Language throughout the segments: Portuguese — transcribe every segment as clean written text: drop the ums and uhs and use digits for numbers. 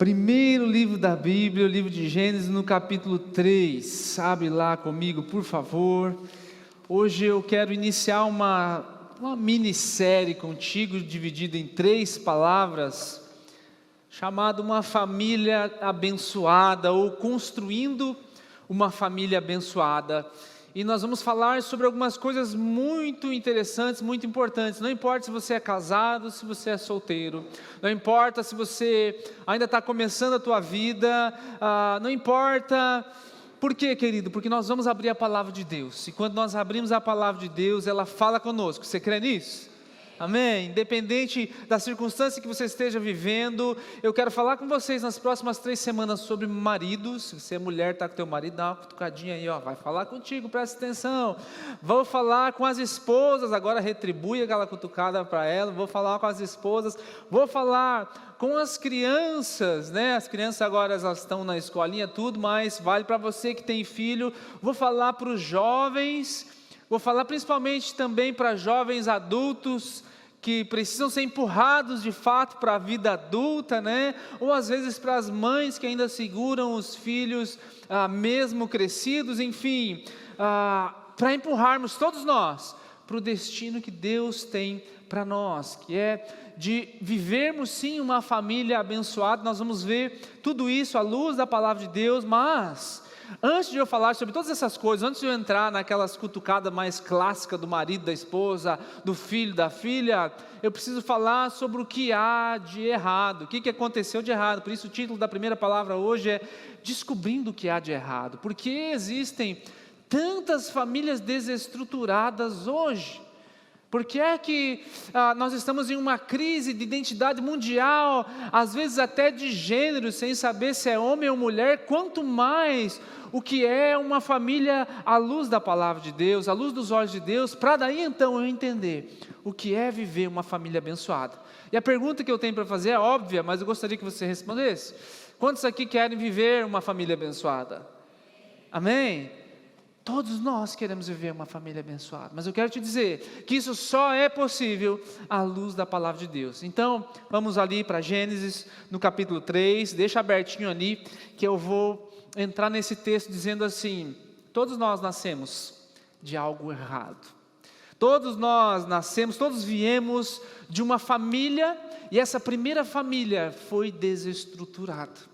Primeiro livro da Bíblia, o livro de Gênesis, no capítulo 3. Abre lá comigo, por favor. Hoje eu quero iniciar uma minissérie contigo, dividida em 3 palavras, chamada Uma Família Abençoada, ou Construindo uma Família Abençoada. E nós vamos falar sobre algumas coisas muito interessantes, muito importantes. Não importa se você é casado, se você é solteiro. Não importa se você ainda está começando a tua vida. Não importa. Por quê, querido? Porque nós vamos abrir a palavra de Deus. E quando nós abrimos a palavra de Deus, ela fala conosco. Você crê nisso? Amém? Independente da circunstância que você esteja vivendo, eu quero falar com vocês nas próximas 3 semanas sobre maridos. Se você é mulher, está com teu marido, dá uma cutucadinha aí, vai falar contigo, presta atenção. Vou falar com as esposas, agora retribui aquela cutucada para ela. Vou falar com as esposas, vou falar com as crianças, né? As crianças agora elas estão na escolinha, tudo, mas vale para você que tem filho. Vou falar para os jovens, vou falar principalmente também para jovens adultos, que precisam ser empurrados de fato para a vida adulta, né? Ou às vezes para as mães que ainda seguram os filhos, mesmo crescidos, enfim, para empurrarmos todos nós para o destino que Deus tem para nós, que é de vivermos sim uma família abençoada. Nós vamos ver tudo isso à luz da palavra de Deus, mas antes de eu falar sobre todas essas coisas, antes de eu entrar naquelas cutucadas mais clássicas do marido, da esposa, do filho, da filha, eu preciso falar sobre o que há de errado, o que aconteceu de errado. Por isso o título da primeira palavra hoje é Descobrindo o que há de errado. Porque existem tantas famílias desestruturadas hoje? Por que é que nós estamos em uma crise de identidade mundial, às vezes até de gênero, sem saber se é homem ou mulher, quanto mais o que é uma família à luz da palavra de Deus, à luz dos olhos de Deus, para daí então eu entender o que é viver uma família abençoada. E a pergunta que eu tenho para fazer é óbvia, mas eu gostaria que você respondesse. Quantos aqui querem viver uma família abençoada? Amém? Todos nós queremos viver uma família abençoada, mas eu quero te dizer que isso só é possível à luz da palavra de Deus. Então, vamos ali para Gênesis, no capítulo 3, deixa abertinho ali, que eu vou entrar nesse texto dizendo assim: todos nós nascemos de algo errado. Todos nós nascemos, todos viemos de uma família, e essa primeira família foi desestruturada.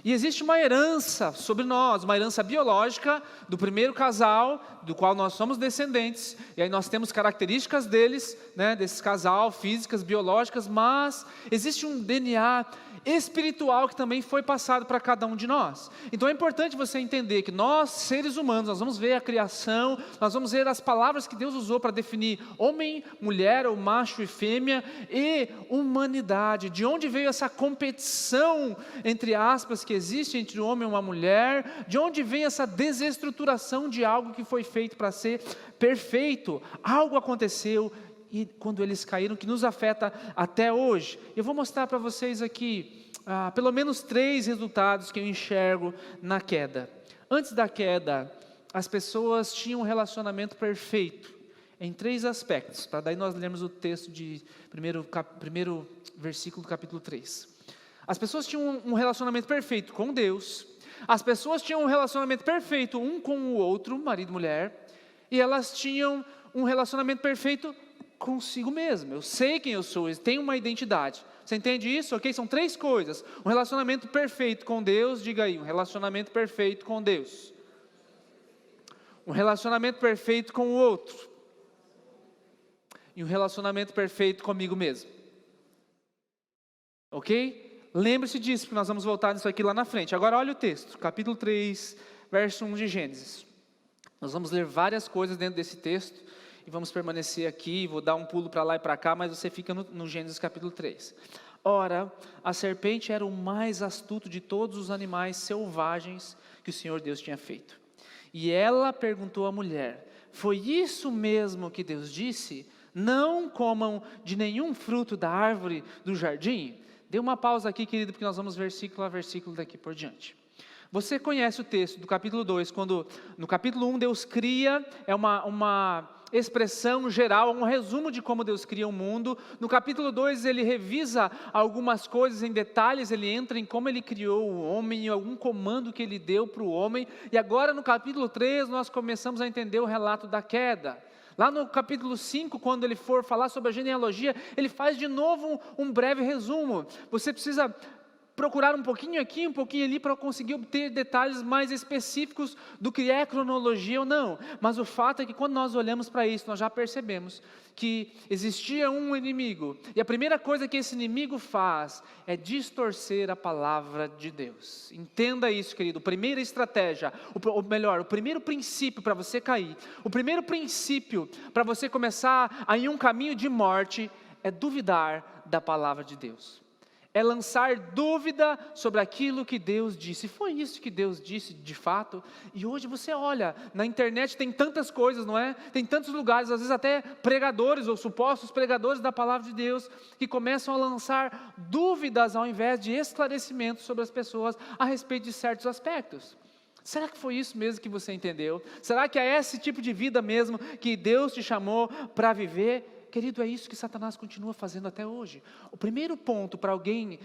E existe uma herança sobre nós, uma herança biológica do primeiro casal, do qual nós somos descendentes, e aí nós temos características deles, né, desse casal, físicas, biológicas, mas existe um DNA espiritual que também foi passado para cada um de nós. Então é importante você entender que nós, seres humanos, nós vamos ver a criação, nós vamos ver as palavras que Deus usou para definir homem, mulher, ou macho e fêmea, e humanidade. De onde veio essa competição, entre aspas, que existe entre um homem e uma mulher? De onde vem essa desestruturação de algo que foi feito para ser perfeito? Algo aconteceu e quando eles caíram, que nos afeta até hoje. Eu vou mostrar para vocês aqui pelo menos 3 resultados que eu enxergo na queda. Antes da queda, as pessoas tinham um relacionamento perfeito em 3 aspectos, para daí nós lermos o texto de primeiro versículo do capítulo 3. As pessoas tinham um relacionamento perfeito com Deus, as pessoas tinham um relacionamento perfeito um com o outro, marido e mulher, e elas tinham um relacionamento perfeito consigo mesmo. Eu sei quem eu sou, eu tenho uma identidade. Você entende isso? Ok? São 3 coisas. Um relacionamento perfeito com Deus, diga aí, um relacionamento perfeito com Deus. Um relacionamento perfeito com o outro. E um relacionamento perfeito comigo mesmo. Ok? Lembre-se disso, porque nós vamos voltar nisso aqui lá na frente. Agora olha o texto, capítulo 3, verso 1 de Gênesis. Nós vamos ler várias coisas dentro desse texto, e vamos permanecer aqui, vou dar um pulo para lá e para cá, mas você fica no Gênesis capítulo 3. Ora, a serpente era o mais astuto de todos os animais selvagens que o Senhor Deus tinha feito. E ela perguntou à mulher: foi isso mesmo que Deus disse? Não comam de nenhum fruto da árvore do jardim? Dê uma pausa aqui, querido, porque nós vamos versículo a versículo daqui por diante. Você conhece o texto do capítulo 2, quando no capítulo 1 Deus cria, é uma expressão geral, um resumo de como Deus cria o mundo. No capítulo 2 ele revisa algumas coisas em detalhes, ele entra em como ele criou o homem, em algum comando que ele deu para o homem. E agora no capítulo 3 nós começamos a entender o relato da queda. Lá no capítulo 5, quando ele for falar sobre a genealogia, ele faz de novo um breve resumo. Você precisa procurar um pouquinho aqui, um pouquinho ali, para conseguir obter detalhes mais específicos do que é cronologia ou não. Mas o fato é que quando nós olhamos para isso, nós já percebemos que existia um inimigo. E a primeira coisa que esse inimigo faz é distorcer a palavra de Deus. Entenda isso, querido. A primeira estratégia, ou melhor, o primeiro princípio para você cair, o primeiro princípio para você começar a ir um caminho de morte, é duvidar da palavra de Deus. É lançar dúvida sobre aquilo que Deus disse. Foi isso que Deus disse de fato? E hoje você olha, na internet tem tantas coisas, não é? Tem tantos lugares, às vezes até pregadores ou supostos pregadores da palavra de Deus, que começam a lançar dúvidas ao invés de esclarecimentos sobre as pessoas a respeito de certos aspectos. Será que foi isso mesmo que você entendeu? Será que é esse tipo de vida mesmo que Deus te chamou para viver? Querido, é isso que Satanás continua fazendo até hoje. O primeiro ponto para alguém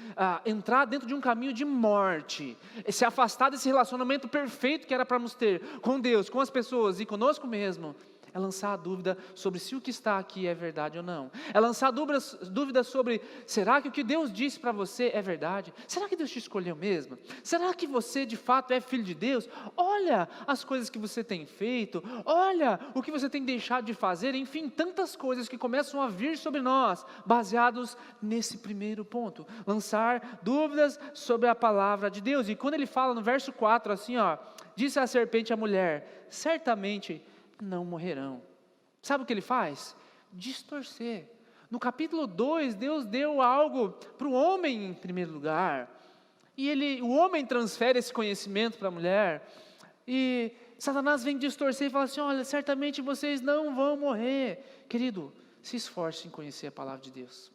entrar dentro de um caminho de morte, se afastar desse relacionamento perfeito que era para nos ter com Deus, com as pessoas e conosco mesmo, é lançar a dúvida sobre se o que está aqui é verdade ou não. É lançar dúvidas sobre, será que o que Deus disse para você é verdade? Será que Deus te escolheu mesmo? Será que você de fato é filho de Deus? Olha as coisas que você tem feito, olha o que você tem deixado de fazer, enfim, tantas coisas que começam a vir sobre nós, baseados nesse primeiro ponto. Lançar dúvidas sobre a palavra de Deus. E quando ele fala no verso 4 assim, disse a serpente à mulher, certamente não morrerão. Sabe o que ele faz? Distorcer. No capítulo 2, Deus deu algo para o homem em primeiro lugar. E o homem transfere esse conhecimento para a mulher. E Satanás vem distorcer e fala assim, olha, certamente vocês não vão morrer. Querido, se esforce em conhecer a palavra de Deus.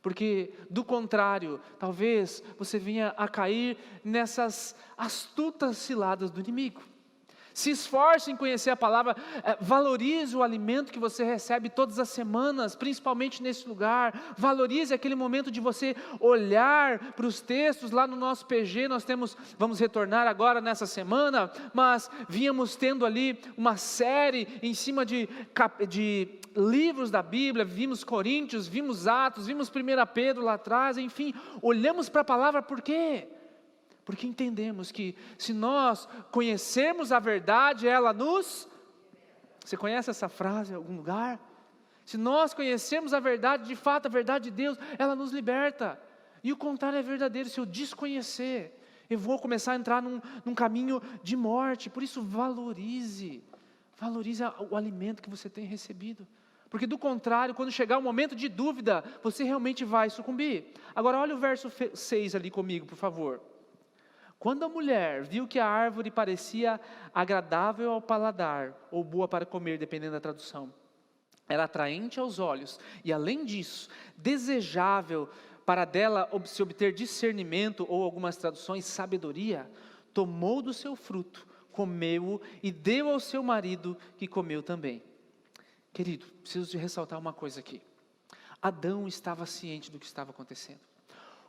Porque, do contrário, talvez você venha a cair nessas astutas ciladas do inimigo. Se esforce em conhecer a palavra, valorize o alimento que você recebe todas as semanas, principalmente nesse lugar. Valorize aquele momento de você olhar para os textos. Lá no nosso PG vamos retornar agora nessa semana, mas vínhamos tendo ali uma série em cima de livros da Bíblia. Vimos Coríntios, vimos Atos, vimos 1 Pedro lá atrás, enfim, olhamos para a palavra. Por quê? Porque entendemos que se nós conhecermos a verdade, ela nos... Você conhece essa frase em algum lugar? Se nós conhecermos a verdade, de fato a verdade de Deus, ela nos liberta. E o contrário é verdadeiro, se eu desconhecer, eu vou começar a entrar num caminho de morte. Por isso valorize o alimento que você tem recebido. Porque do contrário, quando chegar o momento de dúvida, você realmente vai sucumbir. Agora olha o verso 6 ali comigo, por favor. Quando a mulher viu que a árvore parecia agradável ao paladar, ou boa para comer, dependendo da tradução, era atraente aos olhos, e além disso, desejável para dela se obter discernimento, ou algumas traduções, sabedoria, tomou do seu fruto, comeu-o e deu ao seu marido, que comeu também. Querido, preciso te ressaltar uma coisa aqui. Adão estava ciente do que estava acontecendo.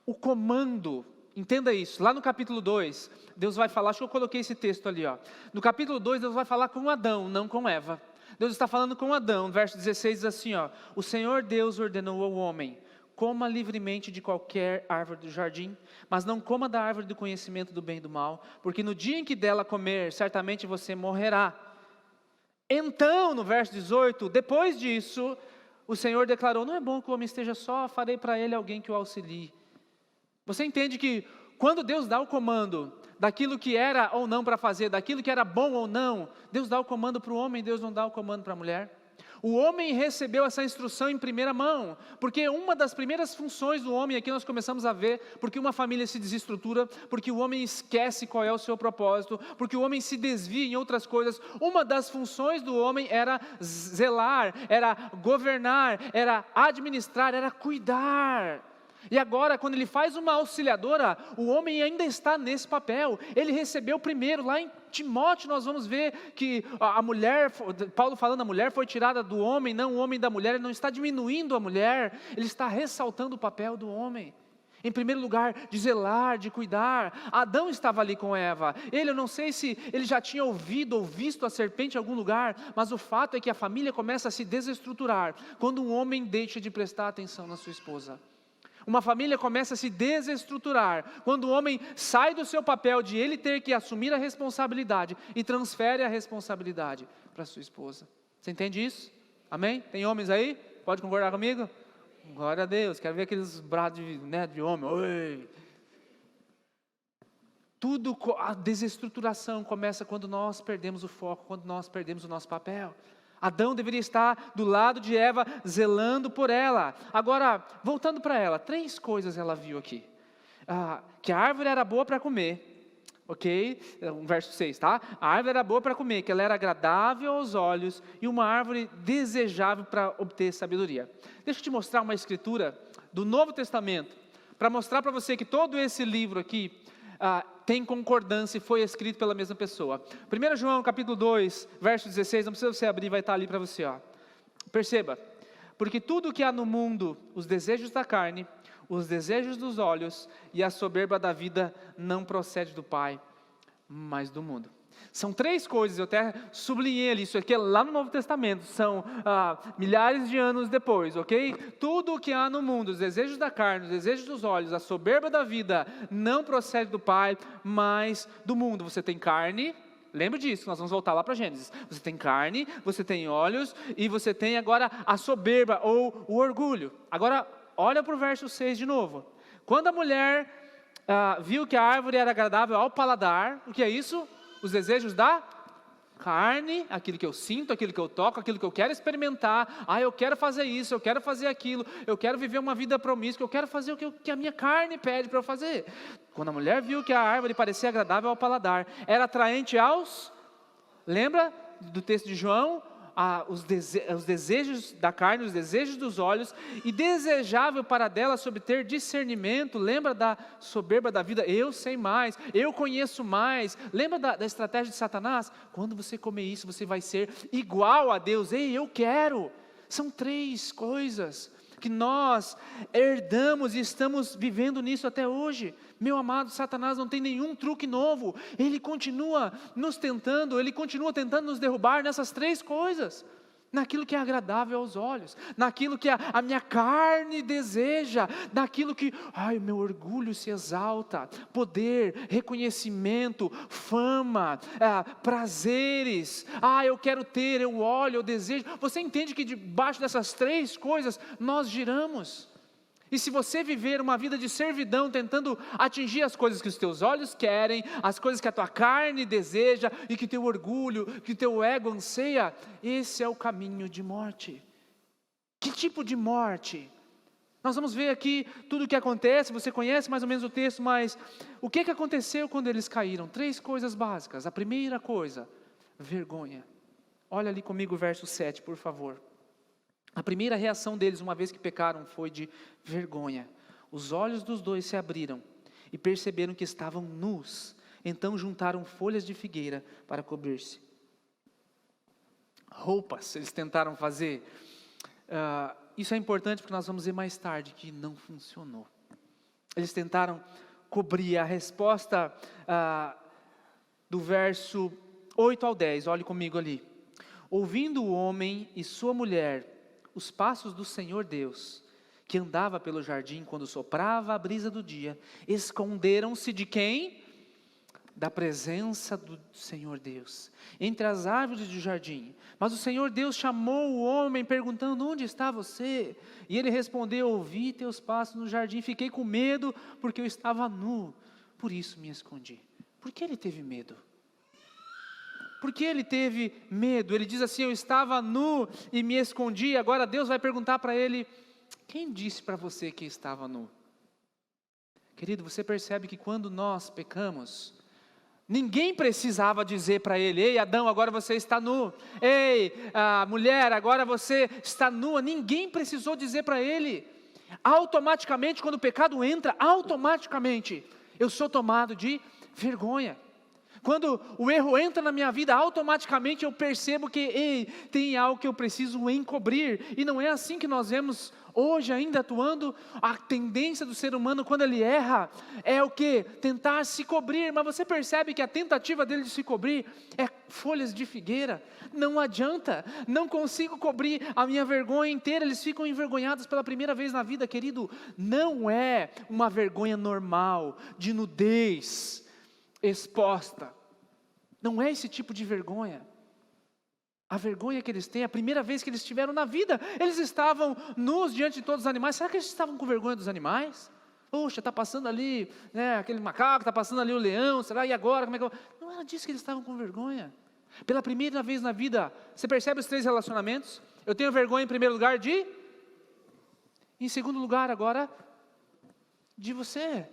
O comando... Entenda isso, lá no capítulo 2, Deus vai falar, acho que eu coloquei esse texto ali, no capítulo 2 Deus vai falar com Adão, não com Eva. Deus está falando com Adão, verso 16 diz assim, o Senhor Deus ordenou ao homem, coma livremente de qualquer árvore do jardim, mas não coma da árvore do conhecimento do bem e do mal, porque no dia em que dela comer, certamente você morrerá. Então, no verso 18, depois disso, o Senhor declarou, não é bom que o homem esteja só, farei para ele alguém que o auxilie. Você entende que quando Deus dá o comando daquilo que era ou não para fazer, daquilo que era bom ou não, Deus dá o comando para o homem, Deus não dá o comando para a mulher. O homem recebeu essa instrução em primeira mão, porque uma das primeiras funções do homem, aqui nós começamos a ver, porque uma família se desestrutura, porque o homem esquece qual é o seu propósito, porque o homem se desvia em outras coisas, uma das funções do homem era zelar, era governar, era administrar, era cuidar. E agora, quando ele faz uma auxiliadora, o homem ainda está nesse papel. Ele recebeu primeiro, lá em Timóteo nós vamos ver que a mulher, Paulo falando, a mulher foi tirada do homem, não o homem da mulher. Ele não está diminuindo a mulher, ele está ressaltando o papel do homem. Em primeiro lugar, de zelar, de cuidar. Adão estava ali com Eva. Eu não sei se ele já tinha ouvido ou visto a serpente em algum lugar, mas o fato é que a família começa a se desestruturar quando um homem deixa de prestar atenção na sua esposa. Uma família começa a se desestruturar quando o homem sai do seu papel de ele ter que assumir a responsabilidade e transfere a responsabilidade para sua esposa. Você entende isso? Amém? Tem homens aí? Pode concordar comigo? Glória a Deus, quero ver aqueles brados de homem. Oi. A desestruturação começa quando nós perdemos o foco, quando nós perdemos o nosso papel. Adão deveria estar do lado de Eva, zelando por ela. Agora, voltando para ela, 3 coisas ela viu aqui. Que a árvore era boa para comer. Ok? Verso 6, tá? A árvore era boa para comer, que ela era agradável aos olhos e uma árvore desejável para obter sabedoria. Deixa eu te mostrar uma escritura do Novo Testamento, para mostrar para você que todo esse livro aqui tem concordância e foi escrito pela mesma pessoa. 1 João capítulo 2, verso 16, não precisa você abrir, vai estar ali para você. Perceba, porque tudo o que há no mundo, os desejos da carne, os desejos dos olhos e a soberba da vida não procede do Pai, mas do mundo. São 3 coisas, eu até sublinhei isso aqui lá no Novo Testamento, são milhares de anos depois, ok? Tudo o que há no mundo, os desejos da carne, os desejos dos olhos, a soberba da vida, não procede do Pai, mas do mundo. Você tem carne, lembra disso, nós vamos voltar lá para Gênesis. Você tem carne, você tem olhos e você tem agora a soberba ou o orgulho. Agora, olha para o verso 6 de novo. Quando a mulher viu que a árvore era agradável ao paladar, o que é isso? Os desejos da carne, aquilo que eu sinto, aquilo que eu toco, aquilo que eu quero experimentar. Eu quero fazer isso, eu quero fazer aquilo, eu quero viver uma vida promíscua, eu quero fazer o que a minha carne pede para eu fazer. Quando a mulher viu que a árvore parecia agradável ao paladar, era atraente aos... Lembra do texto de João? Os desejos da carne, os desejos dos olhos, e desejável para dela obter discernimento. Lembra da soberba da vida? Eu sei mais, eu conheço mais. Lembra da estratégia de Satanás? Quando você comer isso, você vai ser igual a Deus. Ei, eu quero. São 3 coisas que nós herdamos e estamos vivendo nisso até hoje. Meu amado, Satanás não tem nenhum truque novo. Ele continua nos tentando, ele continua tentando nos derrubar nessas 3 coisas. Naquilo que é agradável aos olhos, naquilo que a minha carne deseja, naquilo que, meu orgulho se exalta, poder, reconhecimento, fama, prazeres, eu quero ter, eu olho, eu desejo. Você entende que debaixo dessas 3 coisas nós giramos? E se você viver uma vida de servidão, tentando atingir as coisas que os teus olhos querem, as coisas que a tua carne deseja, e que teu orgulho, que teu ego anseia, esse é o caminho de morte. Que tipo de morte? Nós vamos ver aqui tudo o que acontece, você conhece mais ou menos o texto, mas o que aconteceu quando eles caíram? 3 coisas básicas. A primeira coisa, vergonha. Olha ali comigo o verso 7, por favor. A primeira reação deles, uma vez que pecaram, foi de vergonha. Os olhos dos 2 se abriram e perceberam que estavam nus. Então juntaram folhas de figueira para cobrir-se. Roupas eles tentaram fazer. Isso é importante porque nós vamos ver mais tarde que não funcionou. Eles tentaram cobrir. A resposta do verso 8 ao 10, olhe comigo ali. Ouvindo o homem e sua mulher os passos do Senhor Deus, que andava pelo jardim quando soprava a brisa do dia, esconderam-se de quem? Da presença do Senhor Deus, entre as árvores do jardim. Mas o Senhor Deus chamou o homem, perguntando: onde está você? E ele respondeu: ouvi teus passos no jardim, fiquei com medo, porque eu estava nu, por isso me escondi. Por que ele teve medo? Porque ele teve medo. Ele diz assim: eu estava nu e me escondi. Agora Deus vai perguntar para ele: quem disse para você que estava nu? Querido, você percebe que quando nós pecamos, ninguém precisava dizer para ele: ei, Adão, agora você está nu. Ei, mulher, agora você está nua. Ninguém precisou dizer para ele. Automaticamente, quando o pecado entra, automaticamente eu sou tomado de vergonha. Quando o erro entra na minha vida, automaticamente eu percebo que tem algo que eu preciso encobrir. E não é assim que nós vemos hoje ainda atuando. A tendência do ser humano quando ele erra é o quê? Tentar se cobrir. Mas você percebe que a tentativa dele de se cobrir é folhas de figueira. Não adianta, não consigo cobrir a minha vergonha inteira. Eles ficam envergonhados pela primeira vez na vida, querido. Não é uma vergonha normal, de nudez exposta. Não é esse tipo de vergonha. A vergonha que eles têm, a primeira vez que eles tiveram na vida, eles estavam nus diante de todos os animais. Será que eles estavam com vergonha dos animais? Poxa, está passando ali, né, aquele macaco, está passando ali o leão, será? E agora, como é que eu... Não era disso que eles estavam com vergonha. Pela primeira vez na vida, você percebe os 3 relacionamentos? Eu tenho vergonha em primeiro lugar de... Em segundo lugar agora, de você.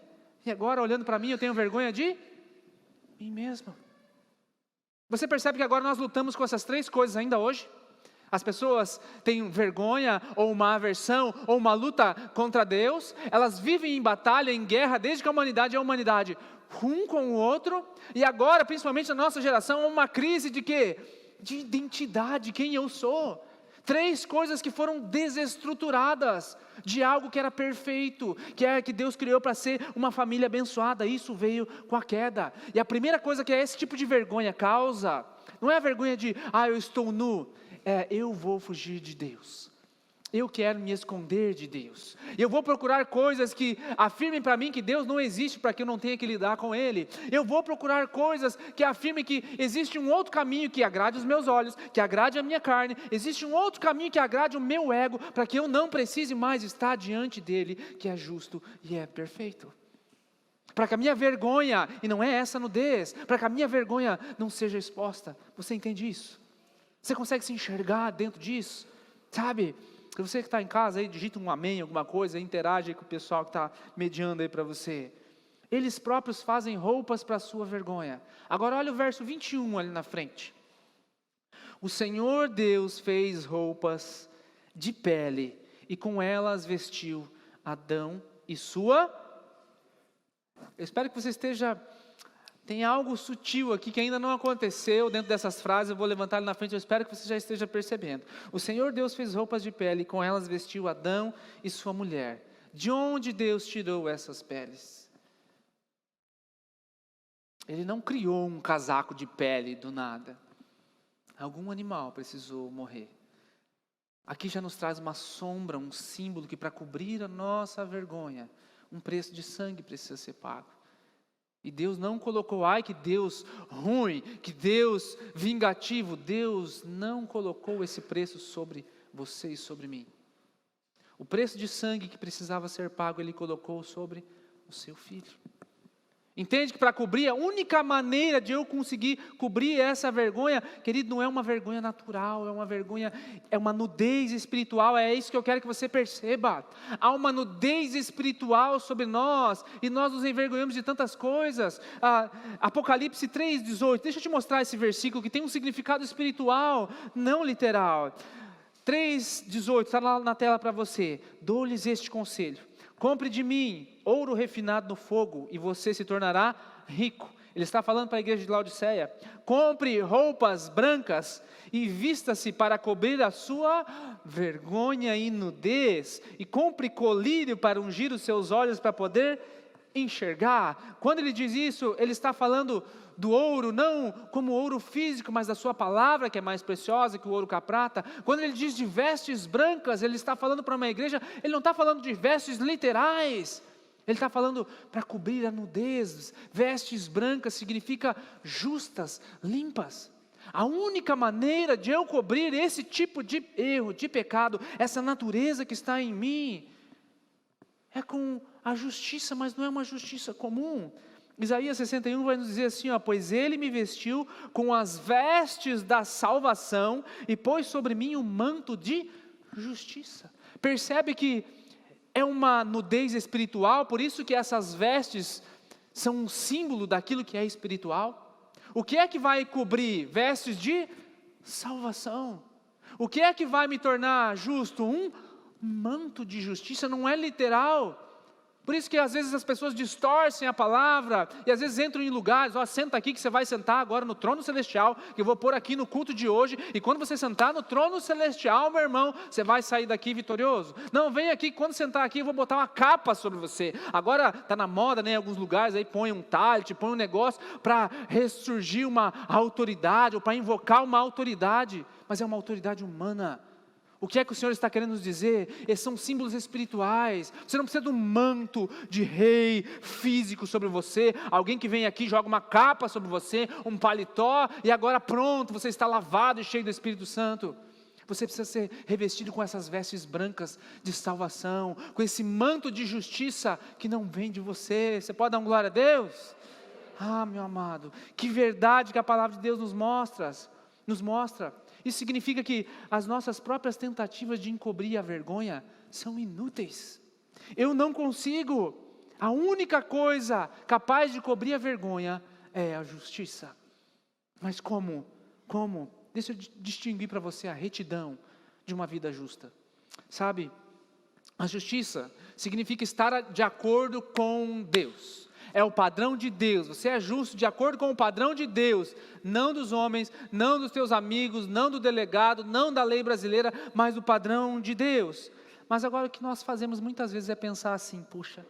E agora, olhando para mim, eu tenho vergonha de... mim mesmo. Você percebe que agora nós lutamos com essas 3 coisas ainda hoje? As pessoas têm vergonha, ou uma aversão, ou uma luta contra Deus. Elas vivem em batalha, em guerra, desde que a humanidade é a humanidade, um com o outro. E agora, principalmente na nossa geração, uma crise de quê? De identidade, quem eu sou. 3 coisas que foram desestruturadas de algo que era perfeito, que Deus criou para ser uma família abençoada. Isso veio com a queda. E a primeira coisa que esse tipo de vergonha causa, não é a vergonha de, eu estou nu, eu vou fugir de Deus. Eu quero me esconder de Deus. Eu vou procurar coisas que afirmem para mim que Deus não existe, para que eu não tenha que lidar com Ele. Eu vou procurar coisas que afirmem que existe um outro caminho que agrade os meus olhos, que agrade a minha carne. Existe um outro caminho que agrade o meu ego, para que eu não precise mais estar diante dEle, que é justo e é perfeito. Para que a minha vergonha, e não é essa nudez, para que a minha vergonha não seja exposta. Você entende isso? Você consegue se enxergar dentro disso? Sabe? Se você que está em casa aí, digita um amém, alguma coisa, interage aí com o pessoal que está mediando aí para você. Eles próprios fazem roupas para a sua vergonha. Agora olha o verso 21 ali na frente. O Senhor Deus fez roupas de pele e com elas vestiu Adão e sua... Eu espero que você esteja... Tem algo sutil aqui que ainda não aconteceu dentro dessas frases, eu vou levantar ali na frente, eu espero que você já esteja percebendo. O Senhor Deus fez roupas de pele e com elas vestiu Adão e sua mulher. De onde Deus tirou essas peles? Ele não criou um casaco de pele do nada. Algum animal precisou morrer. Aqui já nos traz uma sombra, um símbolo que para cobrir a nossa vergonha, um preço de sangue precisa ser pago. E Deus não colocou, que Deus ruim, que Deus vingativo. Deus não colocou esse preço sobre você e sobre mim. O preço de sangue que precisava ser pago, Ele colocou sobre o seu filho. Entende que para cobrir, a única maneira de eu conseguir cobrir essa vergonha, querido, não é uma vergonha natural, é uma vergonha, é uma nudez espiritual, é isso que eu quero que você perceba. Há uma nudez espiritual sobre nós, e nós nos envergonhamos de tantas coisas. Apocalipse 3,18, deixa eu te mostrar esse versículo que tem um significado espiritual, não literal. 3,18, está lá na tela para você. Dou-lhes este conselho. Compre de mim ouro refinado no fogo e você se tornará rico. Ele está falando para a igreja de Laodiceia. Compre roupas brancas e vista-se para cobrir a sua vergonha e nudez. E compre colírio para ungir os seus olhos para poder enxergar. Quando ele diz isso, ele está falando do ouro, não como ouro físico, mas da sua palavra que é mais preciosa que o ouro com a prata. Quando ele diz de vestes brancas, ele está falando para uma igreja, ele não está falando de vestes literais, ele está falando para cobrir a nudez. Vestes brancas significa justas, limpas. A única maneira de eu cobrir esse tipo de erro, de pecado, essa natureza que está em mim, é com a justiça, mas não é uma justiça comum. Isaías 61 vai nos dizer assim, pois ele me vestiu com as vestes da salvação e pôs sobre mim um manto de justiça. Percebe que é uma nudez espiritual, por isso que essas vestes são um símbolo daquilo que é espiritual. O que é que vai cobrir? Vestes de salvação. O que é que vai me tornar justo? Um manto de justiça não é literal. Por isso que às vezes as pessoas distorcem a palavra, e às vezes entram em lugares, senta aqui que você vai sentar agora no trono celestial, que eu vou pôr aqui no culto de hoje, e quando você sentar no trono celestial, meu irmão, você vai sair daqui vitorioso. Não, vem aqui, quando sentar aqui eu vou botar uma capa sobre você. Agora está na moda, né, em alguns lugares, aí põe um talite, põe um negócio para ressurgir uma autoridade, ou para invocar uma autoridade, mas é uma autoridade humana. O que é que o Senhor está querendo nos dizer? Esses são símbolos espirituais. Você não precisa de um manto de rei físico sobre você, alguém que vem aqui joga uma capa sobre você, um paletó, e agora pronto, você está lavado e cheio do Espírito Santo. Você precisa ser revestido com essas vestes brancas de salvação, com esse manto de justiça que não vem de você. Você pode dar uma glória a Deus? Ah, meu amado, que verdade que a palavra de Deus nos mostra. Isso significa que as nossas próprias tentativas de encobrir a vergonha são inúteis. Eu não consigo. A única coisa capaz de cobrir a vergonha é a justiça. Mas como? Deixa eu distinguir para você a retidão de uma vida justa. Sabe, a justiça significa estar de acordo com Deus. É o padrão de Deus, você é justo de acordo com o padrão de Deus, não dos homens, não dos teus amigos, não do delegado, não da lei brasileira, mas do padrão de Deus. Mas agora o que nós fazemos muitas vezes é pensar assim, puxa,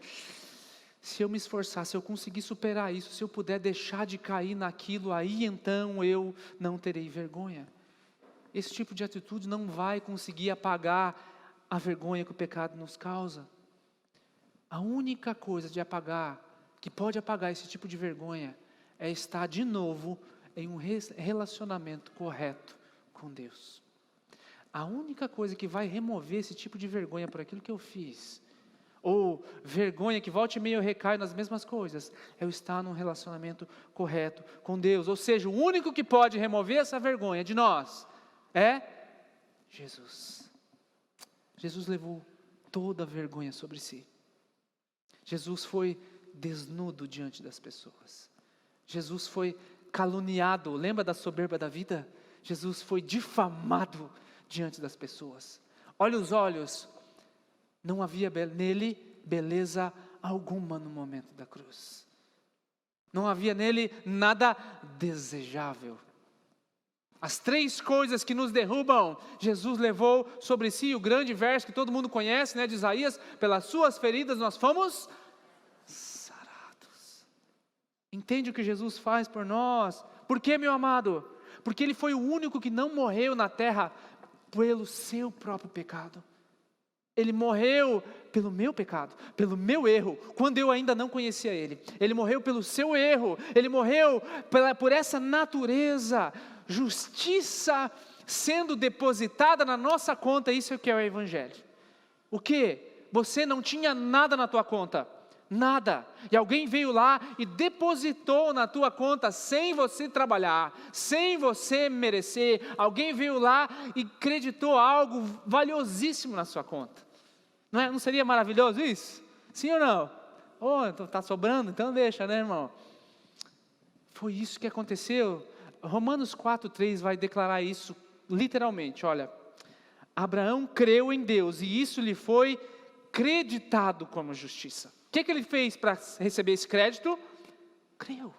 se eu me esforçar, se eu conseguir superar isso, se eu puder deixar de cair naquilo, aí então eu não terei vergonha. Esse tipo de atitude não vai conseguir apagar a vergonha que o pecado nos causa. A única coisa que pode apagar esse tipo de vergonha é estar de novo em um relacionamento correto com Deus. A única coisa que vai remover esse tipo de vergonha por aquilo que eu fiz, ou vergonha que volta e meia eu recaio nas mesmas coisas, é eu estar num relacionamento correto com Deus. Ou seja, o único que pode remover essa vergonha de nós é Jesus. Jesus levou toda a vergonha sobre si. Jesus foi desnudo diante das pessoas. Jesus foi caluniado, lembra da soberba da vida? Jesus foi difamado diante das pessoas. Olha os olhos, não havia nele beleza alguma no momento da cruz. Não havia nele nada desejável. As 3 coisas que nos derrubam, Jesus levou sobre si. O grande verso que todo mundo conhece, né, de Isaías: pelas suas feridas nós fomos sarados. Entende o que Jesus faz por nós? Por quê, meu amado? Porque Ele foi o único que não morreu na terra pelo seu próprio pecado. Ele morreu pelo meu pecado, pelo meu erro, quando eu ainda não conhecia Ele. Ele morreu pelo seu erro, Ele morreu por essa natureza, justiça sendo depositada na nossa conta. Isso é o que é o Evangelho. O que? Você não tinha nada na tua conta, nada, e alguém veio lá e depositou na tua conta sem você trabalhar, sem você merecer. Alguém veio lá e creditou algo valiosíssimo na sua conta. Não seria maravilhoso isso? Sim ou não? Então está sobrando, então deixa, né, irmão? Foi isso que aconteceu. Romanos 4:3 vai declarar isso literalmente. Olha, Abraão creu em Deus e isso lhe foi creditado como justiça. O que ele fez para receber esse crédito? Creu. O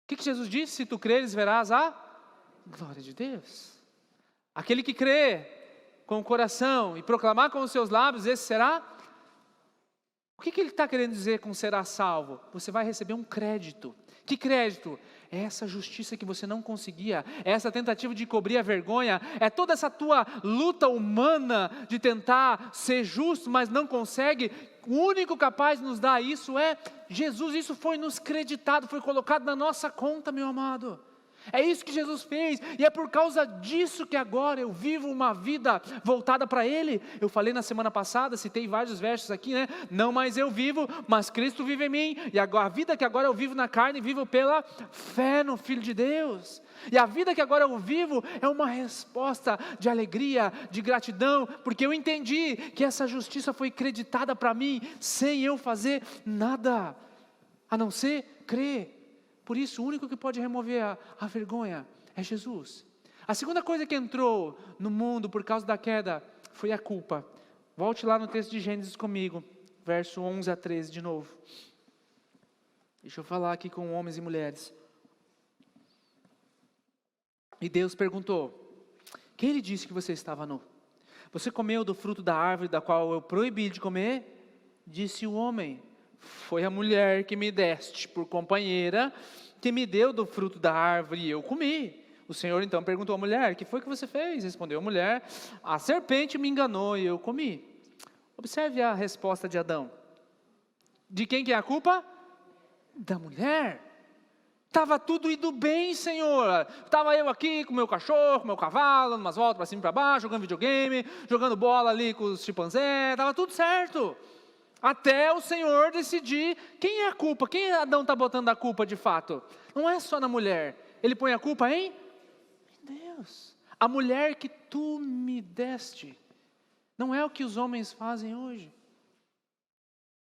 que Jesus disse? Se tu creres, verás a glória de Deus. Aquele que crê com o coração e proclamar com os seus lábios, esse será. O que ele está querendo dizer com será salvo? Você vai receber um crédito. Que crédito? É essa justiça que você não conseguia, é essa tentativa de cobrir a vergonha, é toda essa tua luta humana de tentar ser justo, mas não consegue. O único capaz de nos dar isso é Jesus. Isso foi nos creditado, foi colocado na nossa conta, meu amado. É isso que Jesus fez, e é por causa disso que agora eu vivo uma vida voltada para Ele. Eu falei na semana passada, citei vários versos aqui, né? Não mais eu vivo, mas Cristo vive em mim, e agora, a vida que agora eu vivo na carne, vivo pela fé no Filho de Deus. E a vida que agora eu vivo é uma resposta de alegria, de gratidão, porque eu entendi que essa justiça foi creditada para mim, sem eu fazer nada, a não ser crer. Por isso, o único que pode remover a vergonha é Jesus. A segunda coisa que entrou no mundo por causa da queda foi a culpa. Volte lá no texto de Gênesis comigo, verso 11 a 13 de novo. Deixa eu falar aqui com homens e mulheres. E Deus perguntou: quem lhe disse que você estava nu? Você comeu do fruto da árvore da qual eu proibi de comer? Disse o homem: foi a mulher que me deste por companheira, que me deu do fruto da árvore e eu comi. O Senhor então perguntou à mulher: o que foi que você fez? Respondeu a mulher: a serpente me enganou e eu comi. Observe a resposta de Adão. De quem que é a culpa? Da mulher. Estava tudo indo bem, Senhor. Estava eu aqui com meu cachorro, com meu cavalo, dando umas voltas para cima e para baixo, jogando videogame, jogando bola ali com os chimpanzés, estava tudo certo. Até o Senhor decidir quem é a culpa, quem Adão está botando a culpa de fato. Não é só na mulher, ele põe a culpa em Deus. A mulher que tu me deste. Não é o que os homens fazem hoje.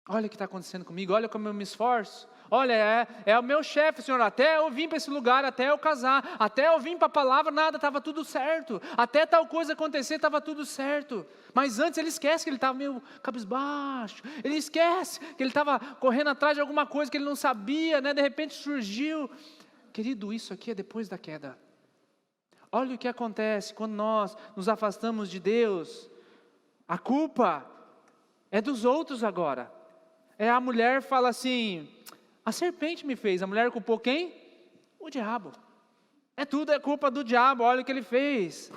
Olha o que está acontecendo comigo, olha como eu me esforço. Olha, é o meu chefe, Senhor, até eu vim para esse lugar, até eu casar, até eu vim para a palavra, nada, estava tudo certo. Até tal coisa acontecer, estava tudo certo. Mas antes ele esquece que ele estava meio cabisbaixo. Ele esquece que ele estava correndo atrás de alguma coisa que ele não sabia, né? De repente surgiu. Querido, isso aqui é depois da queda. Olha o que acontece quando nós nos afastamos de Deus. A culpa é dos outros agora. A mulher fala assim: a serpente me fez. A mulher culpou quem? O diabo. Tudo é culpa do diabo, olha o que ele fez.